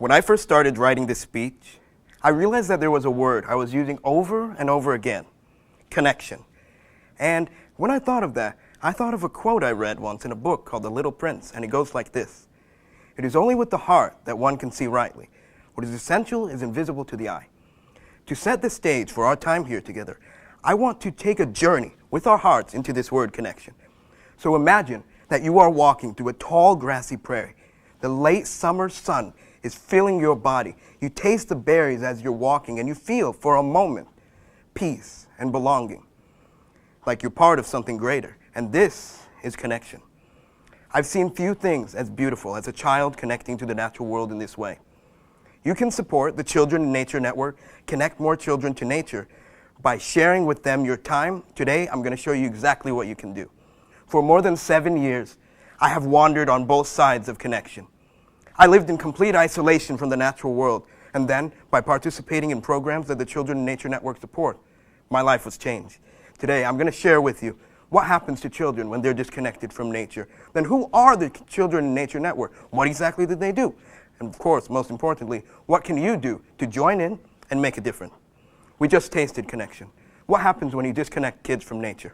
When I first started writing this speech, I realized that there was a word I was using over and over again: connection. And when I thought of that, I thought of a quote I read once in a book called The Little Prince, and it goes like this: "It is only with the heart that one can see rightly. What is essential is invisible to the eye." To set the stage for our time here together, I want to take a journey with our hearts into this word connection. So imagine that you are walking through a tall grassy prairie. The late summer sun is filling your body. You taste the berries as you're walking, and you feel for a moment peace and belonging, like you're part of something greater. And this is connection. I've seen few things as beautiful as a child connecting to the natural world in this way. You can support the Children in Nature Network, connect more children to nature by sharing with them your time. Today, I'm going to show you exactly what you can do. For more than 7 years, I have wandered on both sides of connection. I lived in complete isolation from the natural world, and then, by participating in programs that the Children in Nature Network support, my life was changed. Today, I'm going to share with you what happens to children when they're disconnected from nature. Then who are the Children in Nature Network? What exactly did they do? And of course, most importantly, what can you do to join in and make a difference? We just tasted connection. What happens when you disconnect kids from nature?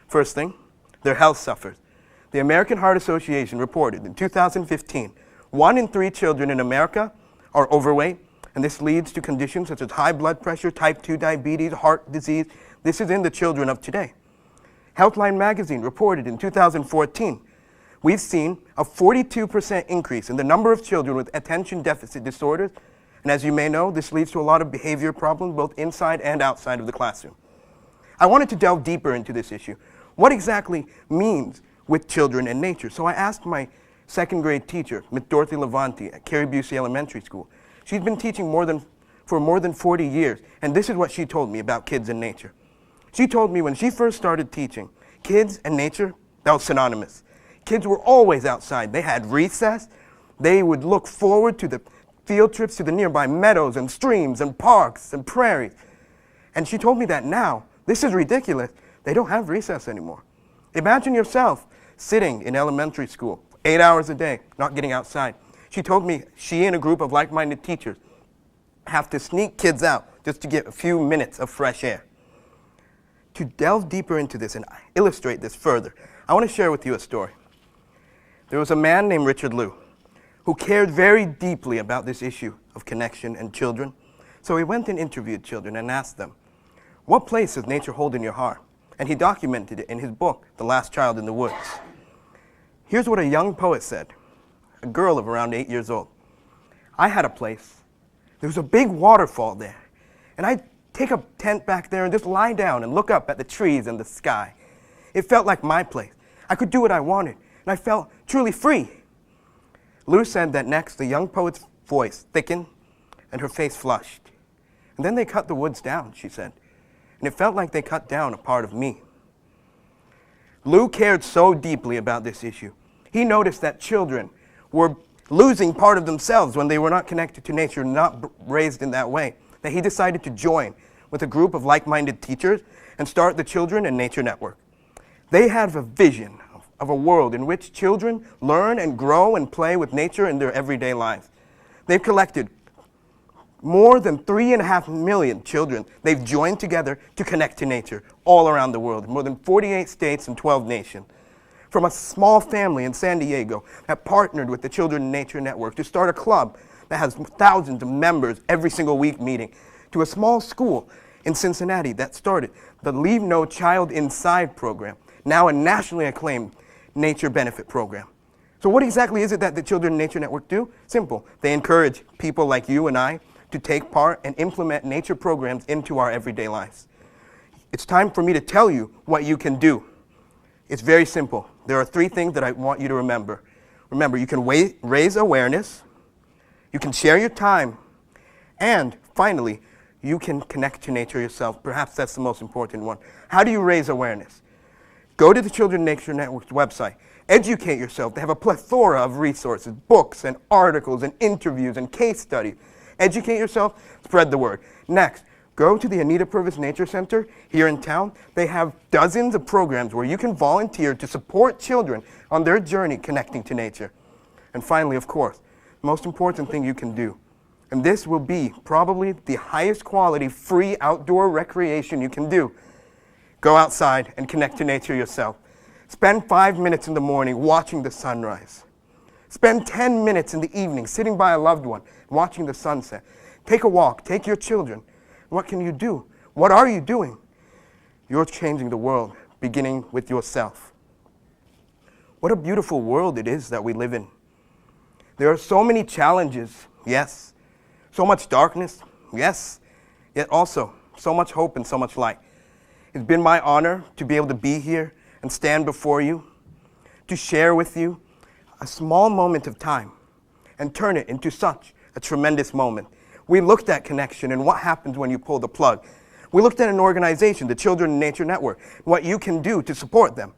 First thing, their health suffers. The American Heart Association reported in 2015, 1 in 3 children in America are overweight, and this leads to conditions such as high blood pressure, type 2 diabetes, heart disease. This is in the children of today. Healthline magazine reported in 2014, we've seen a 42% increase in the number of children with attention deficit disorders, and as you may know, this leads to a lot of behavior problems both inside and outside of the classroom. I wanted to delve deeper into this issue. What exactly means with children and nature? So I asked my second grade teacher, Ms. Dorothy Levanti at Carrie Busey Elementary School. She's been teaching for more than 40 years, and this is what she told me about kids and nature. She told me when she first started teaching, kids and nature, that was synonymous. Kids were always outside. They had recess. They would look forward to the field trips to the nearby meadows and streams and parks and prairies. And she told me that now, this is ridiculous, they don't have recess anymore. Imagine yourself sitting in elementary school, 8 hours a day, not getting outside. She told me she and a group of like-minded teachers have to sneak kids out just to get a few minutes of fresh air. To delve deeper into this and illustrate this further, I want to share with you a story. There was a man named Richard Liu who cared very deeply about this issue of connection and children. So he went and interviewed children and asked them, "What place does nature hold in your heart?" And he documented it in his book, The Last Child in the Woods. Here's what a young poet said, a girl of around 8 years old. "I had a place. There was a big waterfall there, and I'd take a tent back there and just lie down and look up at the trees and the sky. It felt like my place. I could do what I wanted, and I felt truly free." Lou said that next the young poet's voice thickened and her face flushed. "And then they cut the woods down," she said, "and it felt like they cut down a part of me." Lou cared so deeply about this issue. He noticed that children were losing part of themselves when they were not connected to nature, not raised in that way, that he decided to join with a group of like-minded teachers and start the Children in Nature Network. They have a vision of a world in which children learn and grow and play with nature in their everyday lives. They've collected more than 3.5 million children. They've joined together to connect to nature all around the world, in more than 48 states and 12 nations. From a small family in San Diego that partnered with the Children in Nature Network to start a club that has thousands of members every single week meeting, to a small school in Cincinnati that started the Leave No Child Inside program, now a nationally acclaimed nature benefit program. So what exactly is it that the Children in Nature Network do? Simple. They encourage people like you and I to take part and implement nature programs into our everyday lives. It's time for me to tell you what you can do. It's very simple. There are 3 things that I want you to remember. Remember, you can raise awareness, you can share your time, and finally, you can connect to nature yourself. Perhaps that's the most important one. How do you raise awareness? Go to the Children in Nature Network's website. Educate yourself. They have a plethora of resources, books and articles and interviews and case studies. Educate yourself, spread the word. Next, go to the Anita Purvis Nature Center here in town. They have dozens of programs where you can volunteer to support children on their journey connecting to nature. And finally, of course, most important thing you can do. And this will be probably the highest quality free outdoor recreation you can do. Go outside and connect to nature yourself. Spend 5 minutes in the morning watching the sunrise. Spend 10 minutes in the evening sitting by a loved one, watching the sunset. Take a walk, take your children. What can you do? What are you doing? You're changing the world, beginning with yourself. What a beautiful world it is that we live in. There are so many challenges, yes. So much darkness, yes. Yet also so much hope and so much light. It's been my honor to be able to be here and stand before you, to share with you a small moment of time and turn it into such a tremendous moment. We looked at connection and what happens when you pull the plug. We looked at an organization, the Children in Nature Network, what you can do to support them.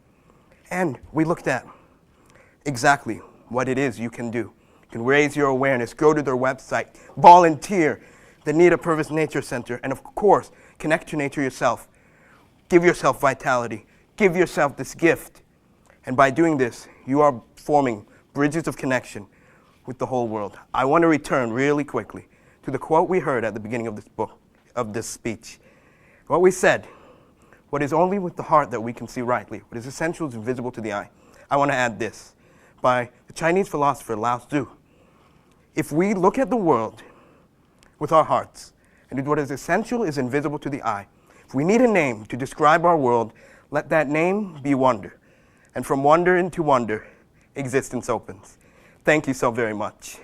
And we looked at exactly what it is you can do. You can raise your awareness, go to their website, volunteer, the Nita Purvis Nature Center, and of course, connect to nature yourself. Give yourself vitality. Give yourself this gift. And by doing this, you are forming bridges of connection with the whole world. I want to return really quickly to the quote we heard at the beginning of this book, of this speech. What we said, what is only with the heart that we can see rightly, what is essential is invisible to the eye. I want to add this by the Chinese philosopher Lao Tzu. If we look at the world with our hearts, and what is essential is invisible to the eye, if we need a name to describe our world, let that name be wonder. And from wonder into wonder, existence opens. Thank you so very much.